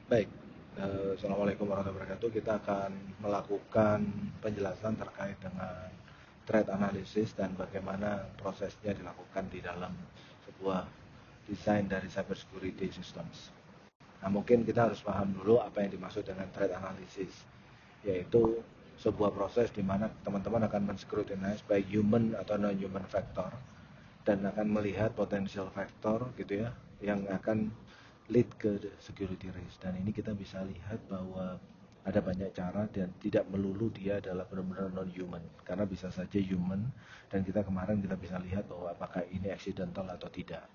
Baik, Assalamualaikum warahmatullahi wabarakatuh. Kita akan melakukan penjelasan terkait dengan threat analysis dan bagaimana prosesnya dilakukan di dalam sebuah desain dari cybersecurity systems. Nah, mungkin kita harus paham dulu apa yang dimaksud dengan threat analysis, yaitu sebuah proses di mana teman-teman akan men-scrutinize baik human atau non-human factor dan akan melihat potensial factor gitu ya yang akan lead ke security risk. Dan ini kita bisa lihat bahwa ada banyak cara dan tidak melulu dia adalah benar-benar non-human, karena bisa saja human, dan kemarin kita bisa lihat bahwa apakah ini accidental atau tidak.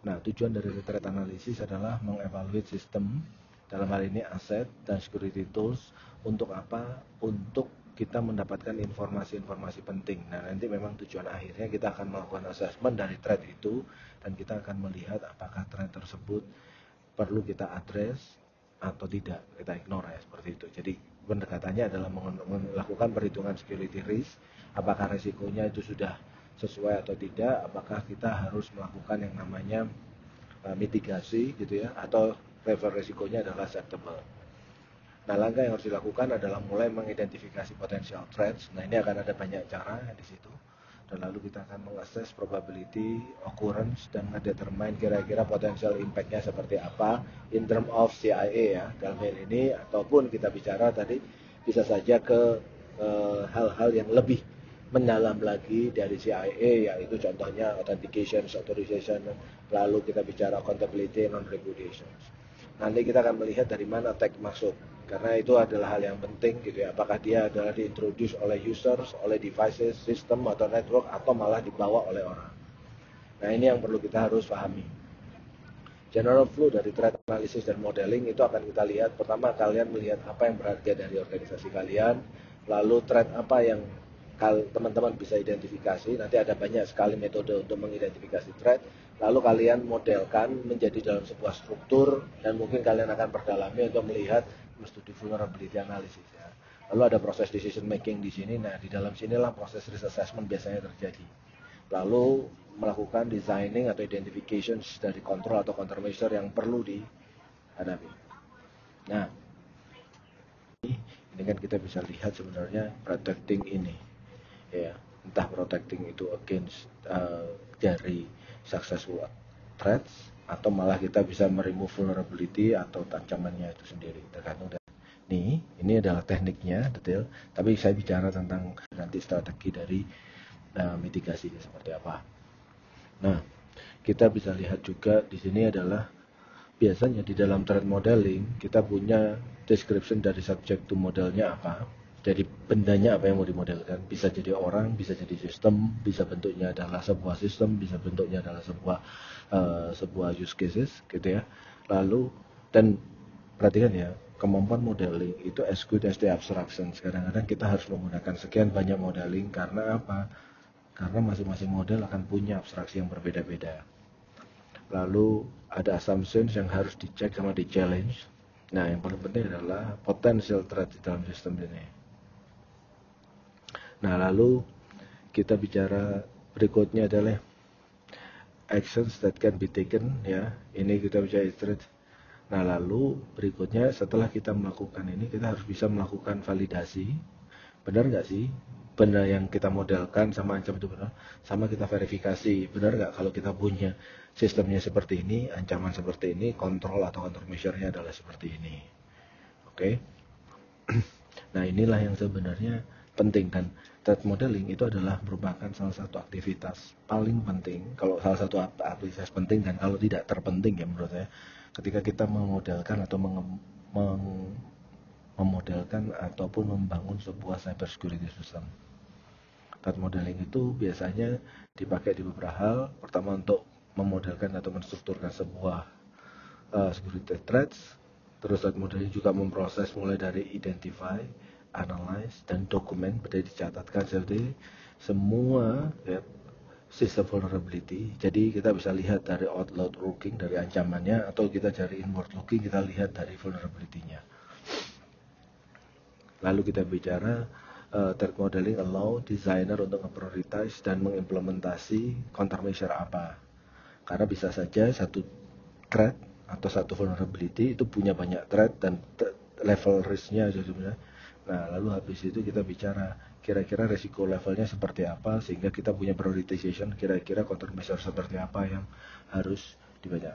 Nah, tujuan dari threat analysis adalah mengevaluate sistem, dalam hal ini aset dan security tools. Untuk apa? Untuk kita mendapatkan informasi-informasi penting. Nah, nanti memang tujuan akhirnya kita akan melakukan assessment dari threat itu, dan kita akan melihat apakah threat tersebut perlu kita address atau tidak, kita ignore ya, seperti itu. Jadi pendekatannya adalah melakukan perhitungan security risk, apakah resikonya itu sudah sesuai atau tidak, apakah kita harus melakukan yang namanya mitigasi gitu ya, atau level resikonya adalah acceptable. Nah, langkah yang harus dilakukan adalah mulai mengidentifikasi potential threats. Nah, ini akan ada banyak cara di situ. Dan lalu kita akan mengakses probability, occurrence, dan mendetermine kira-kira potential impact-nya seperti apa in term of CIA ya, dalam hal ini, ataupun kita bicara tadi bisa saja ke hal-hal yang lebih mendalam lagi dari CIA, yaitu contohnya authentication, authorization, lalu kita bicara accountability, non-repudiation. Nanti kita akan melihat dari mana attack masuk, karena itu adalah hal yang penting gitu ya, apakah dia adalah diintroduce oleh users, oleh devices, sistem atau network, atau malah dibawa oleh orang. Nah, ini yang perlu kita harus pahami. General flow dari threat analysis dan modeling itu akan kita lihat. Pertama, kalian melihat apa yang berharga dari organisasi kalian, lalu threat apa yang teman-teman bisa identifikasi. Nanti ada banyak sekali metode untuk mengidentifikasi threat. Lalu kalian modelkan menjadi dalam sebuah struktur, dan mungkin kalian akan perdalami untuk melihat studi vulnerability analysis ya. Lalu ada proses decision making di sini. Nah, di dalam sinilah proses risk assessment biasanya terjadi. Lalu melakukan designing atau identification dari control atau countermeasure yang perlu dihadapi. Nah, ini kan kita bisa lihat sebenarnya protecting ini ya, entah protecting itu against dari successful threats, atau malah kita bisa meremove vulnerability atau ancamannya itu sendiri, tergantung dari ini adalah tekniknya detail, tapi saya bicara tentang nanti strategi dari mitigasi seperti apa. Nah, kita bisa lihat juga di sini adalah biasanya di dalam threat modeling kita punya description dari subject to modelnya apa. Jadi bendanya apa yang mau dimodelkan, bisa jadi orang, bisa jadi sistem, bisa bentuknya adalah sebuah sistem, bisa bentuknya adalah sebuah use cases gitu ya. Lalu dan perhatikan ya, kemampuan modeling itu as good as the abstraction. Kadang-kadang kita harus menggunakan sekian banyak modeling karena apa? Karena masing-masing model akan punya abstraksi yang berbeda-beda. Lalu ada assumptions yang harus dicek sama di challenge. Nah, yang paling penting adalah potential threat di dalam sistem ini. Nah, lalu kita bicara berikutnya adalah actions that can be taken ya. Ini kita bicara threat. Nah, lalu berikutnya setelah kita melakukan ini, kita harus bisa melakukan validasi. Benar nggak sih? Benar yang kita modelkan sama ancaman itu benar? Sama kita verifikasi, benar nggak kalau kita punya sistemnya seperti ini, ancaman seperti ini, kontrol atau countermeasure-nya adalah seperti ini. Oke? Nah, inilah yang sebenarnya penting, dan threat modeling itu adalah merupakan salah satu aktivitas paling penting, kalau salah satu aktivitas penting dan kalau tidak terpenting ya menurut saya, ketika kita memodelkan atau memodelkan ataupun membangun sebuah cyber security system. Threat modeling itu biasanya dipakai di beberapa hal. Pertama, untuk memodelkan atau menstrukturkan sebuah security threats. Terus threat modeling juga memproses mulai dari identify, analyze, dan dokumen, berarti dicatatkan jadi semua ya, sistem vulnerability. Jadi kita bisa lihat dari outward looking, dari ancamannya, atau kita cari inward looking, kita lihat dari vulnerability-nya. Lalu kita bicara threat modeling allow designer untuk memprioritize dan mengimplementasi countermeasure apa. Karena bisa saja satu threat atau satu vulnerability itu punya banyak threat dan level risk-nya sebenarnya. Nah, lalu habis itu kita bicara kira-kira resiko levelnya seperti apa, sehingga kita punya prioritization, kira-kira countermeasure seperti apa yang harus dibaca.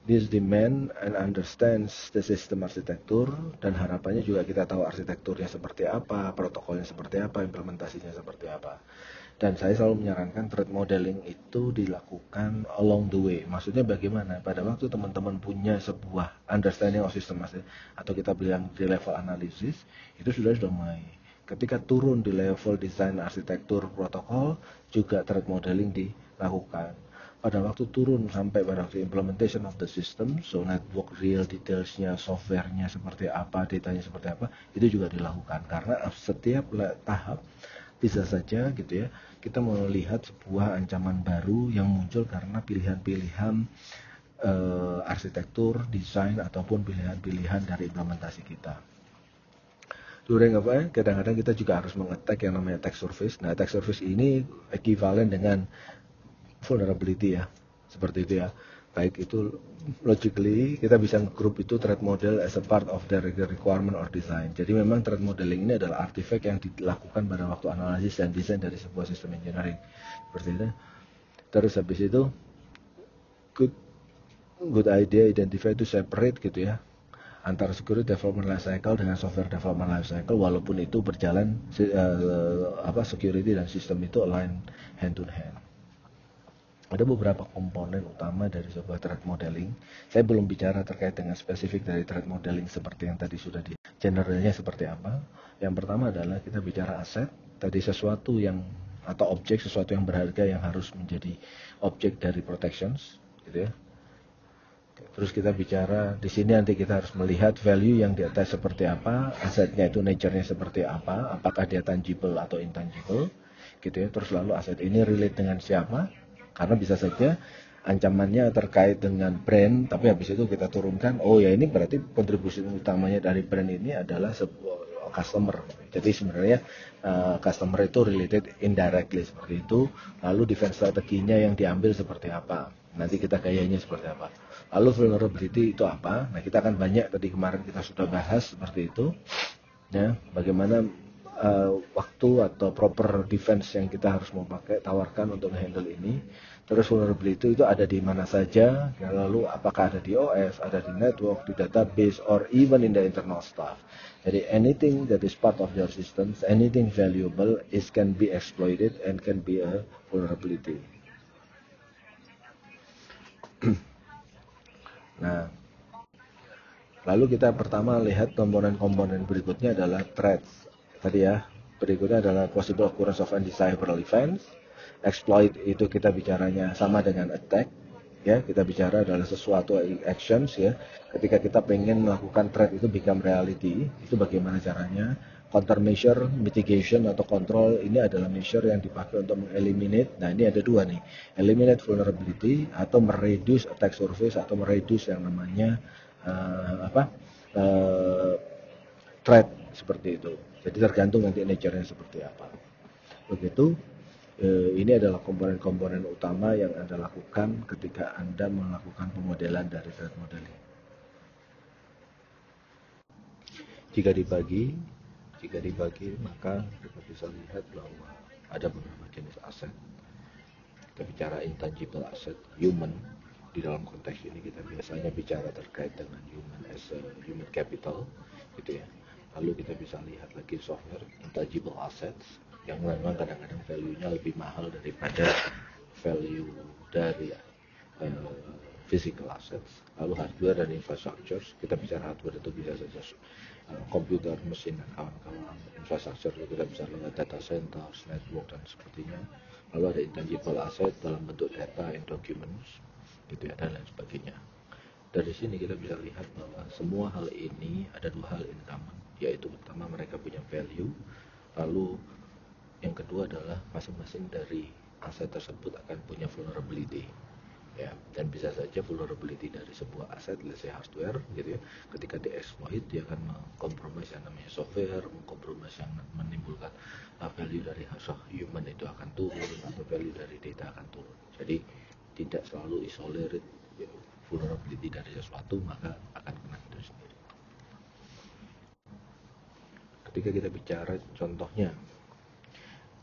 This demand and understands the system arsitektur, dan harapannya juga kita tahu arsitekturnya seperti apa, protokolnya seperti apa, implementasinya seperti apa. Dan saya selalu menyarankan threat modeling itu dilakukan along the way. Maksudnya bagaimana? Pada waktu teman-teman punya sebuah understanding of system atau kita bilang di level analisis, itu sudah mulai. Ketika turun di level desain arsitektur protokol, juga threat modeling dilakukan. Pada waktu turun sampai pada waktu implementation of the system, so network real detailsnya, softwarenya seperti apa, datanya seperti apa, itu juga dilakukan. Karena setiap tahap bisa saja gitu ya, kita melihat sebuah ancaman baru yang muncul karena pilihan-pilihan arsitektur, desain, ataupun pilihan-pilihan dari implementasi kita. During kadang-kadang kita juga harus mengetek yang namanya attack surface. Nah, attack surface ini ekuivalen dengan vulnerability ya, seperti itu ya. Baik itu logically kita bisa group itu threat model as a part of the requirement or design. Jadi memang threat modeling ini adalah artifact yang dilakukan pada waktu analisis dan desain dari sebuah sistem engineering, seperti itu. Terus habis itu good idea identify to separate gitu ya, antara security development life cycle dengan software development life cycle, walaupun itu berjalan security dan sistem itu align hand to hand. Ada beberapa komponen utama dari sebuah threat modeling. Saya belum bicara terkait dengan spesifik dari threat modeling seperti yang tadi sudah di generalnya seperti apa. Yang pertama adalah kita bicara aset, tadi sesuatu yang atau objek, sesuatu yang berharga yang harus menjadi objek dari protections, gitu ya. Terus kita bicara di sini nanti kita harus melihat value yang di atas seperti apa, asetnya itu nature-nya seperti apa, apakah dia tangible atau intangible, gitu ya. Terus lalu aset ini relate dengan siapa? Karena bisa saja ancamannya terkait dengan brand, tapi habis itu kita turunkan, oh ya ini berarti kontribusi utamanya dari brand ini adalah sebuah customer. Jadi sebenarnya customer itu related indirectly seperti itu. Lalu defense strateginya yang diambil seperti apa? Nanti kita gayanya seperti apa? Lalu vulnerability itu apa? Nah, kita akan banyak tadi kemarin kita sudah bahas seperti itu. Ya, bagaimana waktu atau proper defense yang kita harus mau pakai, tawarkan untuk handle ini. Terus vulnerability itu ada di mana saja, ya, lalu apakah ada di OS, ada di network, di database, or even in the internal stuff. Jadi anything that is part of your systems, anything valuable can be exploited and can be a vulnerability. Nah, lalu kita pertama lihat komponen-komponen berikutnya adalah threats. Tadi ya, berikutnya adalah possible occurrence of undesirable events. Exploit itu kita bicaranya sama dengan attack. Ya, kita bicara adalah sesuatu actions ya. Ketika kita pengen melakukan threat itu become reality, itu bagaimana caranya? Countermeasure, mitigation atau control ini adalah measure yang dipakai untuk mengeliminate. Nah, ini ada dua nih. Eliminate vulnerability atau mereduce attack surface atau mereduce yang namanya threat seperti itu. Jadi tergantung nanti nature-nya seperti apa. Begitu, ini adalah komponen-komponen utama yang Anda lakukan ketika Anda melakukan pemodelan dari threat modeling. Jika dibagi maka kita bisa lihat bahwa ada beberapa jenis aset. Kita bicara intangible asset, human. Di dalam konteks ini kita biasanya bicara terkait dengan human as a human capital, gitu ya. Lalu kita bisa lihat lagi software, intangible assets, yang memang kadang-kadang value-nya lebih mahal daripada value dari physical assets. Lalu hardware dan infrastructure, kita bicara hardware itu bisa saja komputer, mesin, dan kawan-kawan. Infrastructure itu kita bisa lihat data center, network, dan sepertinya. Lalu ada intangible asset dalam bentuk data and documents, gitu ya, dan lain sebagainya. Dari sini kita bisa lihat bahwa semua hal ini ada dua hal in common, yaitu pertama mereka punya value, lalu yang kedua adalah masing-masing dari aset tersebut akan punya vulnerability. Ya, dan bisa saja vulnerability dari sebuah aset, let's say hardware, gitu ya, ketika dieksploit dia akan mengkompromis yang namanya software, mengkompromis yang menimbulkan value dari human itu akan turun, atau value dari data akan turun. Jadi tidak selalu isolated vulnerability dari sesuatu, maka akan kena itu sendiri. Ketika kita bicara contohnya,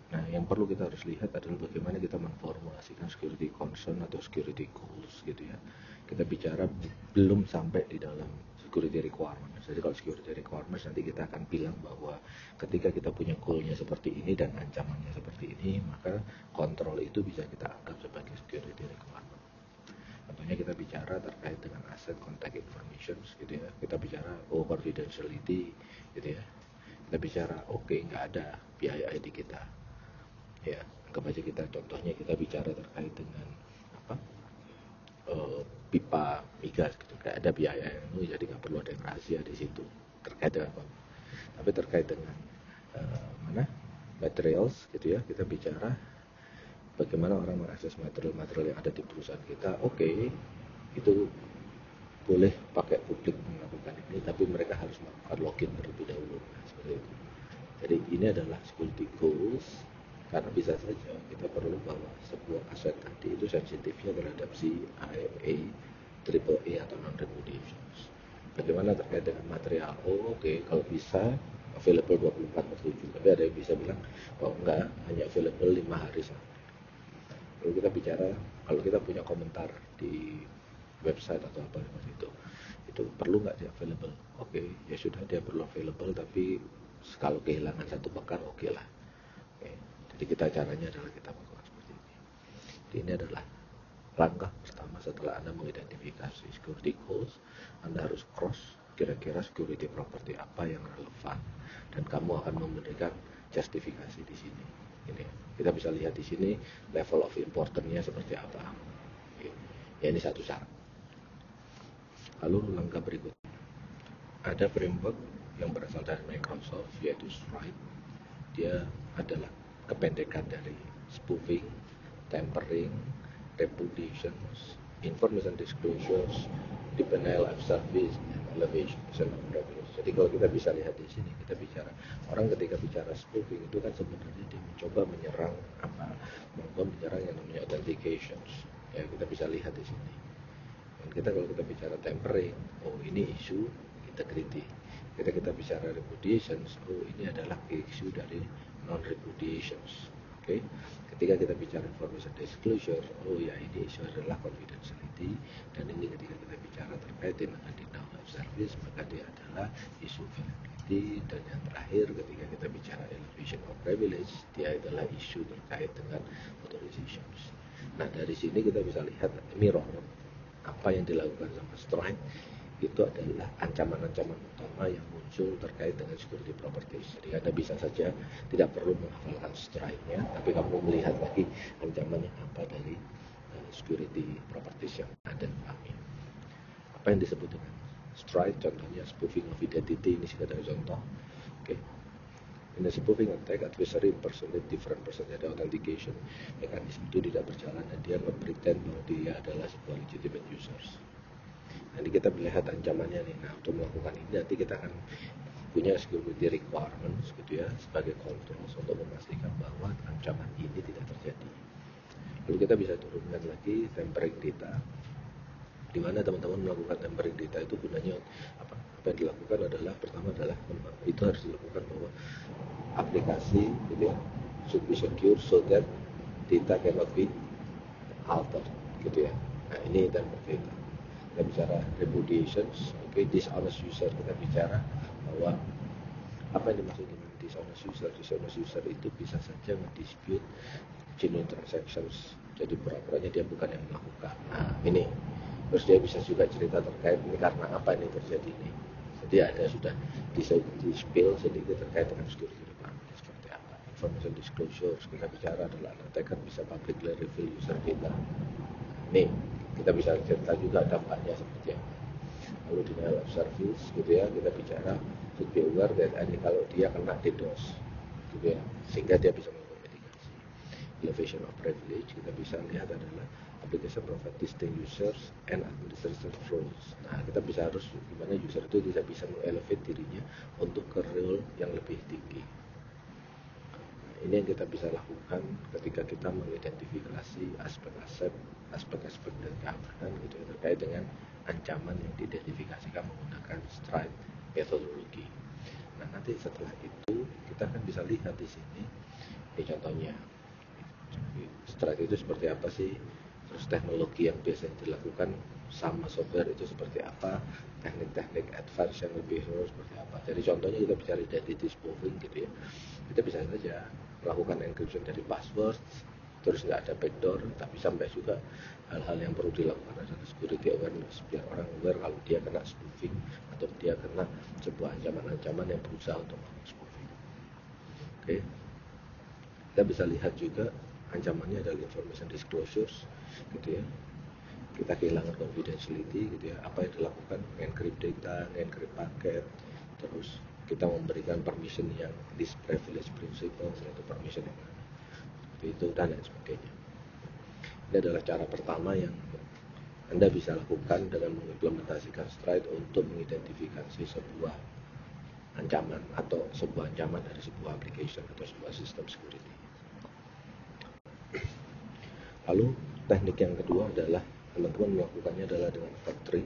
nah yang perlu kita harus lihat adalah bagaimana kita memformulasikan security concern atau security goals gitu ya. Kita bicara belum sampai di dalam security requirements. Jadi kalau security requirements nanti kita akan bilang bahwa ketika kita punya goalnya seperti ini dan ancamannya seperti ini, maka kontrol itu bisa kita anggap sebagai security requirement. Contohnya kita bicara terkait dengan asset contact information gitu ya. Kita bicara confidentiality gitu ya. Kita bicara nggak ada PII kita. Ya, anggap aja kita contohnya kita bicara terkait dengan pipa migas gitu, kayak ada biaya jadi nggak perlu ada rahasia di situ terkait dengan apa. Tapi terkait dengan materials gitu ya, kita bicara bagaimana orang mengakses material-material yang ada di perusahaan kita. Itu boleh pakai publik melakukan ini, tapi mereka harus melakukan login terlebih dahulu. Seperti itu. Jadi ini adalah security goals. Karena bisa saja kita perlu bahwa sebuah aset tadi itu sensitifnya terhadap CIA, triple A atau non-repudiations. Bagaimana terkait dengan material? Kalau bisa available 24/7. Tapi ada yang bisa bilang, enggak, hanya available 5 hari saja. Kalau kita bicara, kalau kita punya komentar di website atau apa seperti itu perlu nggak dia available? Ya sudah, dia perlu available, tapi kalau kehilangan satu pekan lah. Jadi caranya adalah kita melakukan seperti ini. Jadi ini adalah langkah pertama setelah Anda mengidentifikasi security goals. Anda harus cross kira-kira security property apa yang relevan, dan kamu akan memberikan justifikasi di sini. Ini kita bisa lihat di sini level of importance-nya seperti apa. Ya, ini satu syarat. Lalu langkah berikutnya, ada framework yang berasal dari Microsoft yaitu Stride. Dia adalah kependekan dari spoofing, tampering, repudiations, information disclosures, denial of service, and elevation of privilege. Jadi kalau kita bisa lihat di sini, kita bicara orang ketika bicara spoofing itu kan sebenarnya dia mencoba menyerang yang namanya authentications. Ya, kita bisa lihat di sini. Dan kalau kita bicara tampering, ini isu integrity. Kita bicara repudiations, ini adalah isu dari non-repudiations. Ketika kita bicara information disclosure, ini isu adalah confidentiality. Dan ini ketika kita bicara terkait dengan denial of service, maka dia adalah isu vulnerability. Dan yang terakhir ketika kita bicara elevation of privilege, dia adalah isu terkait dengan authorizations. Nah, dari sini kita bisa lihat mirror apa yang dilakukan sama Stride. Itu adalah ancaman-ancaman utama yang muncul terkait dengan security properties. Jadi Anda bisa saja tidak perlu menghafalkan Stride-nya, tapi kamu melihat lagi ancamannya apa dari security properties yang ada. Apa yang disebut dengan Stride, contohnya spoofing of identity, ini sekedar contoh. In a spoofing attack, adversary impersonate different person. Ada authentication, mekanisme itu tidak berjalan dan dia pretend bahwa dia adalah sebuah legitimate users. Nanti kita melihat ancamannya nih. Nah, untuk melakukan ini nanti kita akan punya security requirements gitu ya, sebagai controls untuk memastikan bahwa ancaman ini tidak terjadi. Lalu kita bisa turunkan lagi tampering data, di mana teman-teman melakukan tampering data itu gunanya apa? Apa yang dilakukan adalah, pertama adalah itu harus dilakukan bahwa aplikasi gitu ya, should be secure so that data cannot be altered gitu ya. Nah, ini tampering data. Kita bicara repudiations, dishonest user. Kita bicara bahwa apa yang dimaksud dengan dishonest user? Dishonest user itu bisa saja mendispute genuine transactions. Jadi pura-puranya dia bukan yang melakukan. Nah, ini. Terus dia bisa juga cerita terkait ini karena apa ini terjadi ini. Jadi ada sudah di-spill sedikit terkait dengan security requirement seperti apa. Information disclosure, kita bicara adalah attacker bisa publicly reveal user data. Nih, kita bisa cerita juga dampaknya seperti apa. Lalu denial of service gitu ya, kita bicara should be aware that kalau dia kena DDoS gitu ya, sehingga dia bisa melakukan mitigasi. Elevation of privilege, kita bisa lihat adalah application provide distinct users and administrator roles. Nah, kita bisa harus gimana user itu bisa mengelevate dirinya untuk ke role yang lebih tinggi. Nah, Ini yang kita bisa lakukan ketika kita mengidentifikasi aspek-aspek dari keamanan gitu ya, terkait dengan ancaman yang diidentifikasikan menggunakan STRIDE methodology. Nah, nanti setelah itu kita kan bisa lihat di sini, ini contohnya. STRIDE itu seperti apa sih? Terus teknologi yang biasanya dilakukan sama software itu seperti apa? Teknik-teknik advance yang lebih seperti apa? Jadi contohnya kita bicara identity spoofing gitu ya. Kita bisa saja melakukan encryption dari password, terus nggak ada backdoor, tapi sampai juga hal-hal yang perlu dilakukan adalah security awareness, biar orang aware kalau dia kena spoofing atau dia kena sebuah ancaman-ancaman yang berusaha untuk melakukan spoofing. Oke. Kita bisa lihat juga ancamannya adalah information disclosures gitu ya. Kita kehilangan confidentiality gitu ya. Apa yang dilakukan, encrypt data, encrypt paket, terus kita memberikan permission yang least privilege principle, yaitu permission yang mana itu dan lain sebagainya. Ini adalah cara pertama yang Anda bisa lakukan dengan mengimplementasikan STRIDE untuk mengidentifikasi sebuah ancaman atau sebuah ancaman dari sebuah application atau sebuah sistem security. Lalu teknik yang kedua adalah teman-teman melakukannya adalah dengan factory.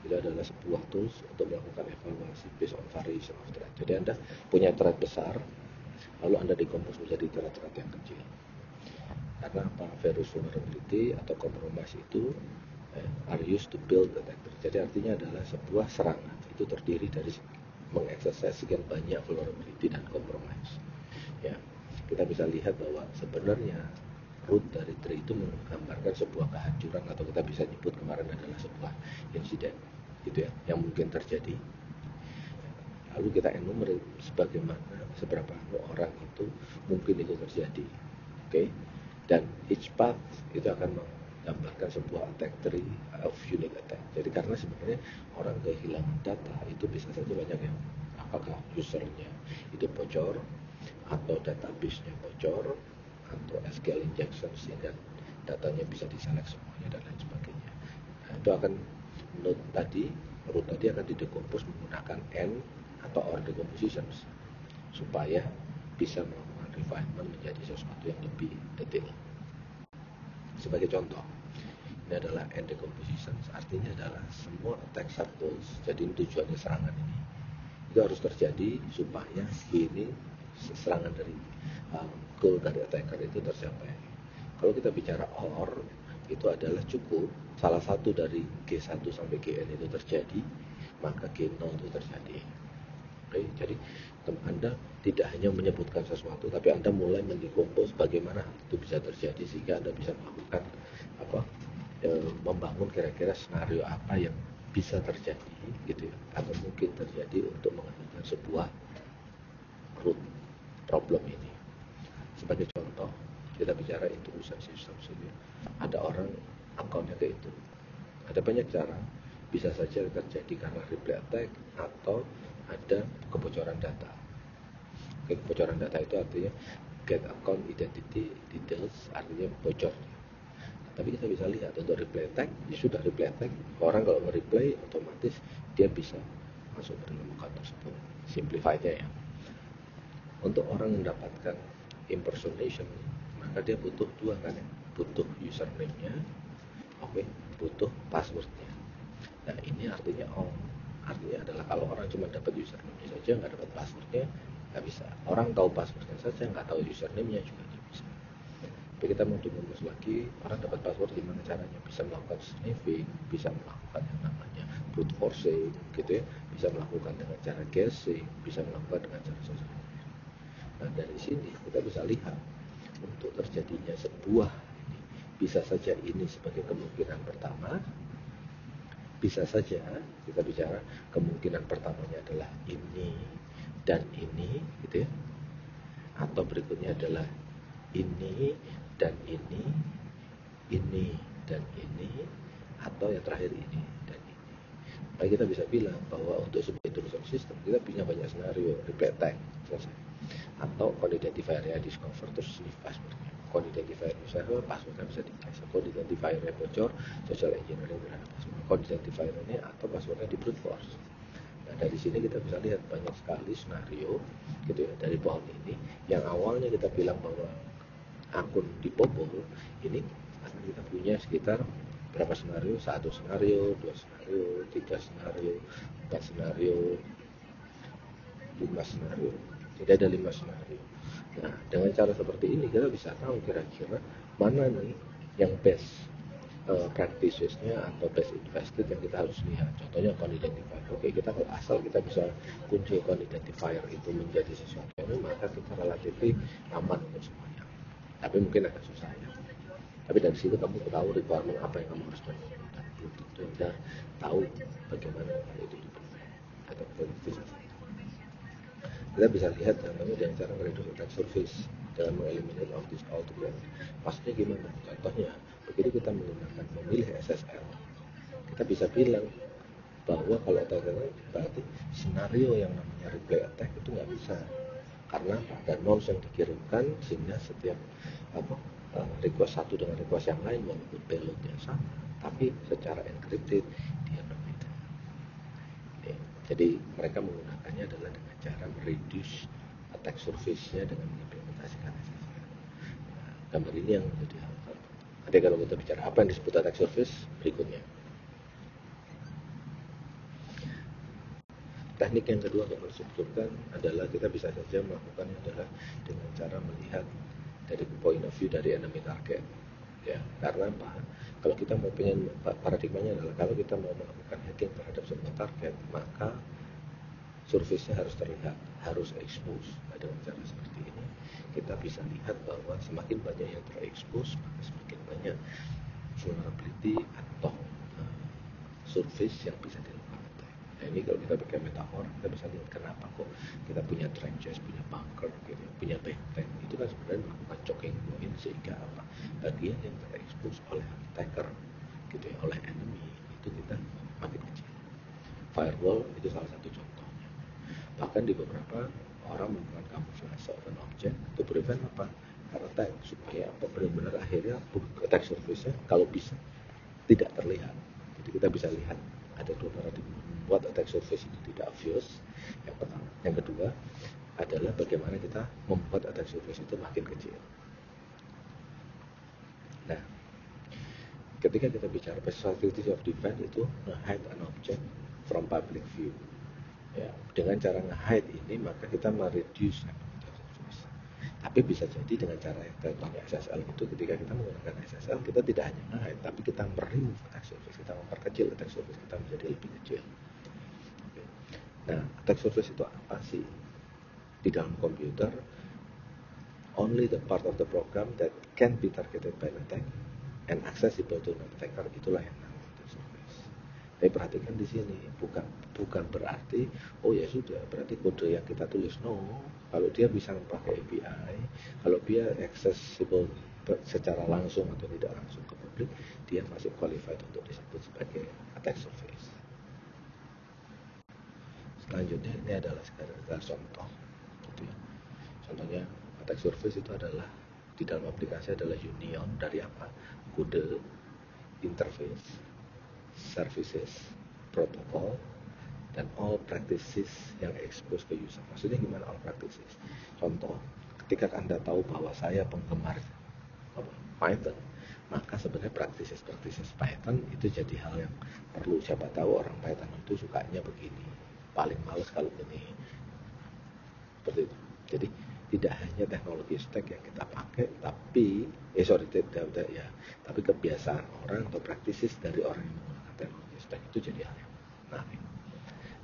Itu adalah sebuah tools untuk melakukan evaluasi based on variation of threat. Jadi Anda punya threat besar, lalu Anda decompose menjadi threat-threat yang kecil. Karena apa? Various vulnerability atau compromise itu are used to build detector. Jadi artinya adalah sebuah serangan itu terdiri dari mengakses sekian banyak vulnerability dan compromise. Ya, kita bisa lihat bahwa sebenarnya root dari tree itu menggambarkan sebuah kehancuran atau kita bisa nyebut kemarin adalah sebuah insiden gitu ya, yang mungkin terjadi. Lalu kita enumerate sebagaimana seberapa orang itu mungkin itu terjadi. Oke. Dan each path itu akan menggambarkan sebuah attack tree of unique attack. Jadi karena sebenarnya orang kehilangan data itu bisa saja banyak yang apakah usernya itu bocor atau database-nya bocor atau SQL injection sehingga datanya bisa diselect semuanya dan lain sebagainya. Nah, itu akan root tadi akan didecompose menggunakan N atau OR decompositions supaya bisa melakukan refinement menjadi sesuatu yang lebih detail. Sebagai contoh, ini adalah N decompositions, artinya adalah semua attack subtools. Jadi ini tujuannya serangan ini itu harus terjadi supaya ini serangan dari goal dari attacker itu tercapai. Kalau kita bicara OR, itu adalah cukup salah satu dari G1 sampai GN itu terjadi, maka G0 itu terjadi. Oke, jadi Anda tidak hanya menyebutkan sesuatu, tapi Anda mulai mendekompos bagaimana itu bisa terjadi sehingga Anda bisa melakukan membangun kira-kira skenario apa yang bisa terjadi gitu ya, atau mungkin terjadi untuk menghentikan sebuah root problem ini. Sebagai contoh, kita bicara intrusion system saja. Ada orang akunnya ke itu. Ada banyak cara. Bisa saja terjadi karena replay attack atau ada kebocoran data. Kebocoran data itu artinya get account identity details, artinya bocor. Tapi kita bisa lihat untuk replay attack, ya sudah replay attack. Orang kalau mereplay otomatis dia bisa masuk ke dalam account tersebut. Simplified-nya ya. Untuk orang mendapatkan impersonation, maka dia butuh dua kan ya. Butuh username-nya, oke, butuh password-nya. Nah ini artinya artinya adalah kalau orang cuma dapat username-nya saja, nggak dapat password-nya, nggak bisa. Orang tahu password-nya saja, nggak tahu username-nya juga nggak bisa. Tapi kita mau dimutus lagi, orang dapat password gimana caranya? Bisa melakukan sniffing, bisa melakukan yang namanya brute forcing, gitu ya. Bisa melakukan dengan cara guessing, bisa melakukan dengan cara sosial. Nah dari sini kita bisa lihat untuk terjadinya sebuah ini, bisa saja ini sebagai kemungkinan pertama, bisa saja kita bicara kemungkinan pertamanya adalah ini dan ini gitu ya, atau berikutnya adalah ini dan ini dan ini, atau yang terakhir ini dan ini. Nah, kita bisa bilang bahwa untuk sebuah intrusion system kita punya banyak skenario, replay attack selesai, atau code identifier-nya discover terus sniff password-nya. Code identifier misalnya password-nya bisa dikasih, code identifier-nya bocor, social engineering terhadap password. Code identifier-nya atau password-nya di brute force. Nah, dari sini kita bisa lihat banyak sekali skenario gitu ya dari pohon ini yang awalnya kita bilang bahwa akun dibobol, ini akan kita punya sekitar berapa skenario? Satu skenario, dua skenario, tiga skenario, empat skenario, 5 skenario. Jadi ada 5 skenario. Nah, dengan cara seperti ini kita bisa tahu kira-kira mana nih yang best practices-nya atau best invested yang kita harus lihat. Contohnya account identifier. Oke, kita kalau asal kita bisa kunci account identifier itu menjadi sesuatu ini, maka kita relatif aman untuk semuanya. Tapi mungkin agak susah ya. Tapi dari situ kamu tahu requirement apa yang kamu harus penuhi. Dan belum tentu Anda tahu bagaimana itu dipenuhi atau verifikasi. Kita bisa lihat contohnya dengan cara mereduce attack surface dengan mengeliminate of this altogether. Maksudnya gimana? Contohnya, begitu kita menggunakan memilih SSL, kita bisa bilang bahwa kalau attack berarti skenario yang namanya replay attack itu nggak bisa, karena ada nonce yang dikirimkan sehingga setiap request satu dengan request yang lain walaupun payloadnya sama, tapi secara encrypted dia berbeda. Jadi mereka menggunakannya adalah dengan cara mereduce attack surface-nya dengan mengimplementasikan SSL. Nah, gambar ini yang menjadi hal penting. Nanti kalau kita bicara apa yang disebut attack surface berikutnya. Teknik yang kedua yang harus disebutkan adalah kita bisa saja melakukannya adalah dengan cara melihat dari point of view dari enemy target. Ya, karena apa? Kalau kita mau pengen, paradigmanya adalah kalau kita mau melakukan hacking terhadap sebuah target, maka surface-nya harus terlihat, harus expose. Nah, dengan cara seperti ini kita bisa lihat bahwa semakin banyak yang terekspos, maka semakin banyak vulnerability atau surface yang bisa dilakukan. Nah, ini kalau kita pakai metafor, kita bisa lihat kenapa kok kita punya trenches, punya bunker, gitu, punya benteng. Itu kan sebenarnya melakukan choking point sehingga apa? Bagian yang terekspos oleh attacker, gitu ya, oleh enemy itu kita makin kecil. Firewall itu salah satu contohnya. Bahkan di beberapa orang menggunakan camouflage of an object to prevent apa? Karena attack, supaya apa? Benar-benar akhirnya attack surface-nya kalau bisa tidak terlihat. Jadi kita bisa lihat ada dua paradigma membuat attack surface itu tidak obvious. Yang pertama, yang kedua adalah bagaimana kita membuat attack surface itu makin kecil. Nah, ketika kita bicara possibility of defense itu hide an object from public view. Ya, dengan cara nge-hide ini maka kita mereduce attack surface. Tapi bisa jadi dengan cara yang contohnya SSL itu, ketika kita menggunakan SSL kita tidak hanya nge-hide, tapi kita remove attack surface, kita memperkecil attack surface kita menjadi lebih kecil. Nah, attack surface itu apa sih? Di dalam komputer, only the part of the program that can be targeted by an attack and accessible to an attacker, itulah yang namanya attack surface. Tapi perhatikan di sini, bukan berarti oh ya sudah, berarti kode yang kita tulis no. Kalau dia bisa memakai API, kalau dia accessible secara langsung atau tidak langsung ke publik, dia masih qualified untuk disebut sebagai attack surface. Selanjutnya ini adalah sekedar contoh, gitu ya. Contohnya attack surface itu adalah di dalam aplikasi adalah union dari apa? Kode, interface, services, protokol, dan all practices yang expose ke user. Maksudnya gimana all practices? Contoh, ketika Anda tahu bahwa saya penggemar Python, maka sebenarnya practices Python itu jadi hal yang perlu. Siapa tahu orang Python itu sukanya begini, paling males kalau ini, seperti itu. Jadi tidak hanya teknologi stack yang kita pakai, tapi tapi kebiasaan orang atau practices dari orang yang menggunakan teknologi stack itu jadi hal yang menarik.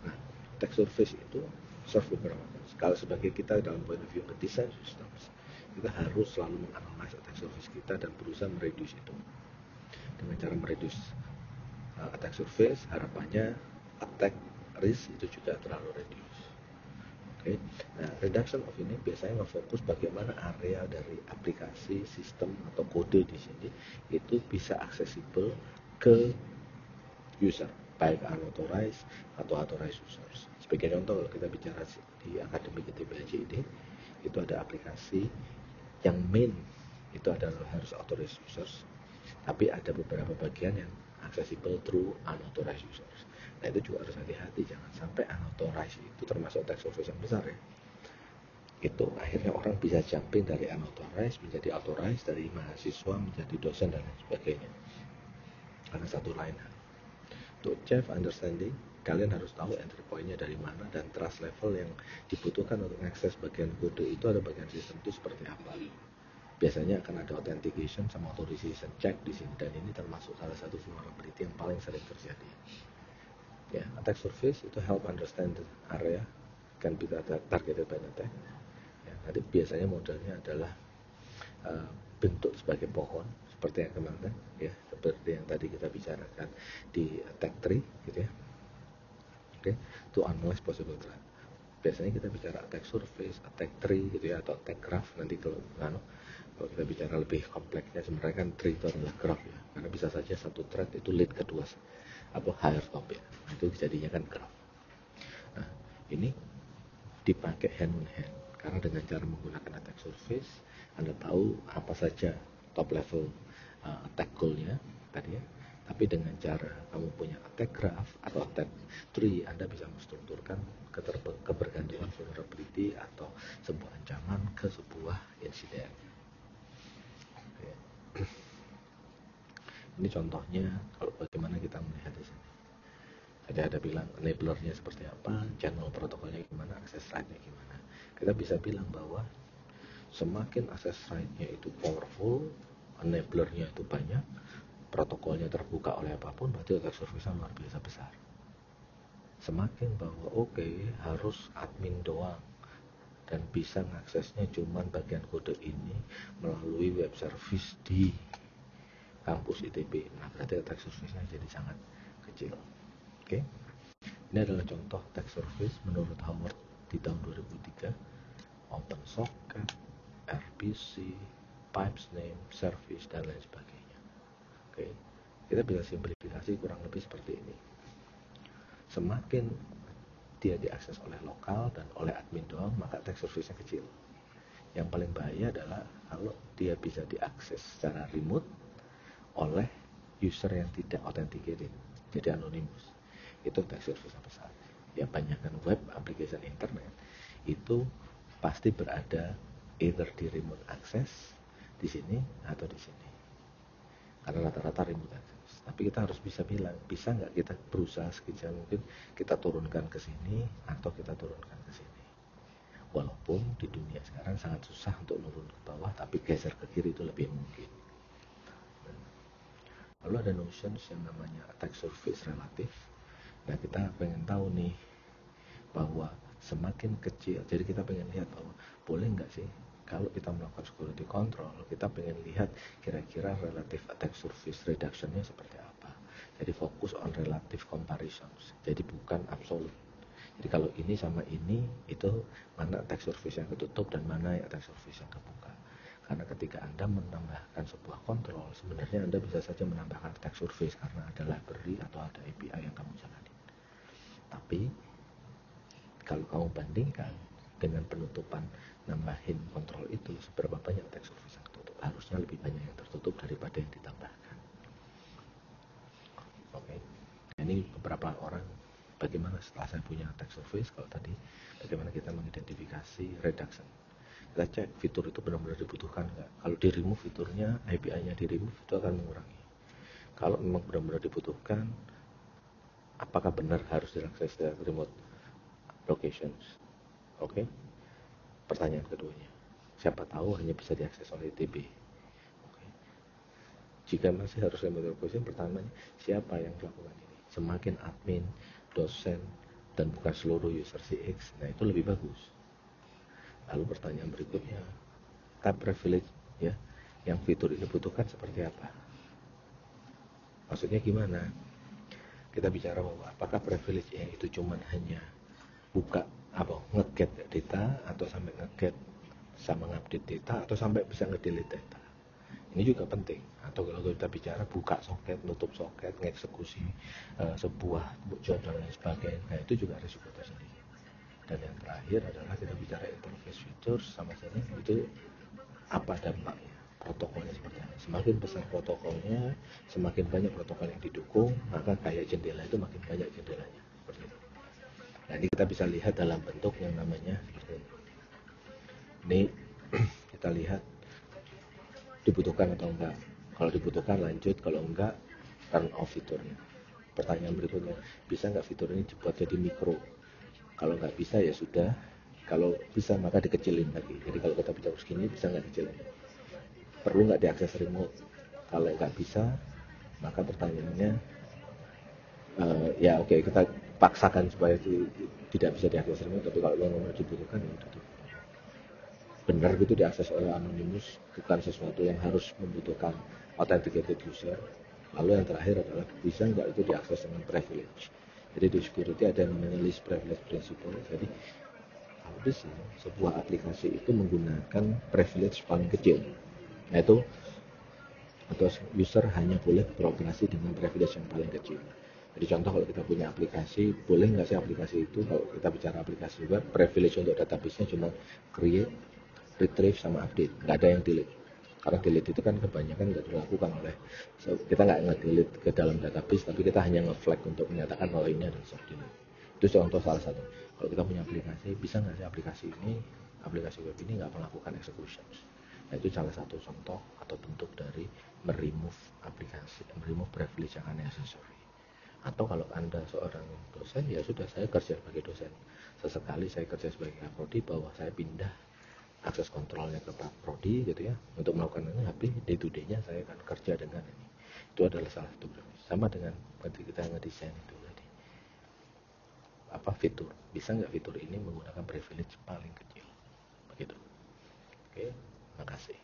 Nah, attack surface itu serve beberapa. Kalau sebagai kita dalam point of view design systems, kita harus selalu menganalisis attack surface kita dan berusaha mereduce itu. Dengan cara mereduce attack surface, harapannya attack risk itu juga terlalu reduce. Oke. Nah, reduction of ini biasanya ngefokus bagaimana area dari aplikasi, sistem atau kode di sini itu bisa accessible ke user, baik unauthorized atau authorized users. Sebagai contoh, kalau kita bicara di Akademi GTBAJ ini, itu ada aplikasi yang main itu adalah harus authorized users, tapi ada beberapa bagian yang accessible through unauthorized users. Nah itu juga harus hati-hati, jangan sampai unauthorized itu termasuk attack surface yang besar ya. Itu akhirnya orang bisa jumping dari unauthorized menjadi authorized, dari mahasiswa menjadi dosen dan lain sebagainya. Karena satu lain hal. Untuk chief understanding, kalian harus tahu entry point-nya dari mana dan trust level yang dibutuhkan untuk akses bagian kode itu ada bagian sistem itu seperti apa. Biasanya akan ada authentication sama authorization check di sini, dan ini termasuk salah satu vulnerability yang paling sering terjadi. Ya, attack surface itu help understand the area can be targeted by an attack. Ya, nanti biasanya modelnya adalah bentuk sebagai pohon seperti yang kemarin ya, seperti yang tadi kita bicarakan di attack tree gitu ya. Oke, to analyze possible threat. Biasanya kita bicara attack surface, attack tree gitu ya, atau attack graph. Nanti kalau kita bicara lebih kompleksnya, sebenarnya kan tree itu adalah graph ya, karena bisa saja satu thread itu lead kedua atau higher top ya, itu jadinya kan graph. Nah ini dipakai hand on hand, karena dengan cara menggunakan attack surface Anda tahu apa saja top level attack goal-nya tadi ya. Tapi dengan cara kamu punya attack graph atau attack tree, Anda bisa menstrukturkan kebergantungan vulnerability atau sebuah ancaman ke sebuah insiden. Oke. Ini contohnya kalau bagaimana kita melihat di sini. Jadi ada bilang enablernya seperti apa, channel protokolnya gimana, access right-nya gimana. Kita bisa bilang bahwa semakin access right-nya itu powerful, enablernya itu banyak, protokolnya terbuka oleh apapun, berarti attack surface-nya luar biasa besar. Semakin bahwa harus admin doang dan bisa mengaksesnya cuma bagian kode ini melalui web service di kampus ITB, nah berarti attack surface-nya jadi sangat kecil. Oke. Ini adalah contoh attack surface menurut Howard di tahun 2003. Open socket, RPC, pipes name, service, dan lain sebagainya. Oke, kita bisa simplifikasi kurang lebih seperti ini. Semakin dia diakses oleh lokal dan oleh admin doang, maka attack surface-nya kecil. Yang paling bahaya adalah kalau dia bisa diakses secara remote oleh user yang tidak authenticated, jadi anonymous. Itu attack surface-nya besar. Ya, banyakkan web application internet itu pasti berada either di remote access di sini atau di sini, karena rata-rata remote access. Tapi kita harus bisa bilang, bisa nggak kita berusaha sekecil mungkin kita turunkan ke sini atau kita turunkan ke sini. Walaupun di dunia sekarang sangat susah untuk turun ke bawah, tapi geser ke kiri itu lebih mungkin. Lalu ada notions yang namanya attack surface relatif. Nah kita pengen tahu nih bahwa semakin kecil, jadi kita pengen lihat bahwa boleh nggak sih kalau kita melakukan security control, kita pengen lihat kira-kira relative attack surface reduction-nya seperti apa. Jadi fokus on relative comparisons, jadi bukan absolute. Jadi kalau ini sama ini, itu mana attack surface yang ketutup dan mana yang attack surface yang kebuka. Karena ketika Anda menambahkan sebuah kontrol, sebenarnya Anda bisa saja menambahkan attack surface karena ada library atau ada API yang kamu jalani. Tapi kalau kamu bandingkan dengan penutupan, nambahin kontrol itu, seberapa banyak attack surface yang tertutup? Harusnya lebih banyak yang tertutup daripada yang ditambahkan. Oke. Nah, ini beberapa orang, bagaimana setelah saya punya attack surface, kalau tadi bagaimana kita mengidentifikasi reduction. Kita cek fitur itu benar-benar dibutuhkan nggak. Kalau di remove fiturnya, API-nya di remove, itu akan mengurangi. Kalau memang benar-benar dibutuhkan, apakah benar harus diakses dari remote locations? Oke. Pertanyaan keduanya, siapa tahu hanya bisa diakses oleh ITB. Oke. Jika masih harus remote location, pertamanya siapa yang melakukan ini? Semakin admin, dosen, dan bukan seluruh user CX, nah itu lebih bagus. Lalu pertanyaan berikutnya, type privilege ya, yang fitur ini butuhkan seperti apa? Maksudnya gimana? Kita bicara bahwa apakah privilege yang itu cuma hanya buka nge-get data, atau sampai nge-get sama ngupdate data, atau sampai bisa nge-delete data. Ini juga penting. Atau kalau kita bicara buka soket, nutup soket, ngeksekusi sebuah job dan lain sebagainya, nah itu juga risiko tersendiri. Dan yang terakhir adalah kita bicara interface features sama sini, itu apa dampaknya, protokolnya seperti apa. Semakin besar protokolnya, semakin banyak protokol yang didukung, maka kayak jendela itu makin banyak jendelanya. Nah, ini kita bisa lihat dalam bentuk yang namanya ini kita lihat dibutuhkan atau enggak. Kalau dibutuhkan lanjut, kalau enggak turn off fiturnya. Pertanyaan berikutnya, bisa enggak fitur ini dibuat jadi mikro? Kalau enggak bisa ya sudah. Kalau bisa maka dikecilin lagi. Jadi kalau kita bicara segini bisa enggak dikecilin? Perlu enggak diakses remote? Kalau enggak bisa, maka pertanyaannya ya oke, kita paksakan supaya tidak bisa diakses remote. Tapi kalau memang dibutuhkan ya udah tuh. Benar gitu diakses oleh anonymous, bukan sesuatu yang harus membutuhkan authenticated user. Lalu yang terakhir adalah bisa nggak itu diakses dengan privilege. Jadi di security ada yang namanya least privilege principle. Jadi kalau bisa sebuah aplikasi itu menggunakan privilege paling kecil, yaitu atau user hanya boleh beroperasi dengan privilege yang paling kecil. Jadi contoh kalau kita punya aplikasi, boleh nggak sih aplikasi itu, kalau kita bicara aplikasi web, privilege untuk database-nya cuma create, retrieve, sama update, nggak ada yang delete. Karena delete itu kan kebanyakan nggak dilakukan oleh, kita nggak nge-delete ke dalam database, tapi kita hanya nge-flag untuk menyatakan bahwa ini adalah soft delete. Itu contoh salah satu. Kalau kita punya aplikasi, bisa nggak sih aplikasi web ini nggak melakukan execution? Nah, itu salah satu contoh atau bentuk dari meremove aplikasi, meremove privilege yang unnecessary. Atau kalau Anda seorang dosen, ya sudah, saya kerja sebagai dosen. Sesekali saya kerja sebagai prodi, bahwa saya pindah akses kontrolnya ke Pak Prodi gitu ya, untuk melakukan ini, tapi day to day-nya saya akan kerja dengan ini. Itu adalah salah satu privilege. Sama dengan ketika kita ngedesain itu tadi. Apa fitur? Bisa nggak fitur ini menggunakan privilege paling kecil? Begitu. Oke, makasih.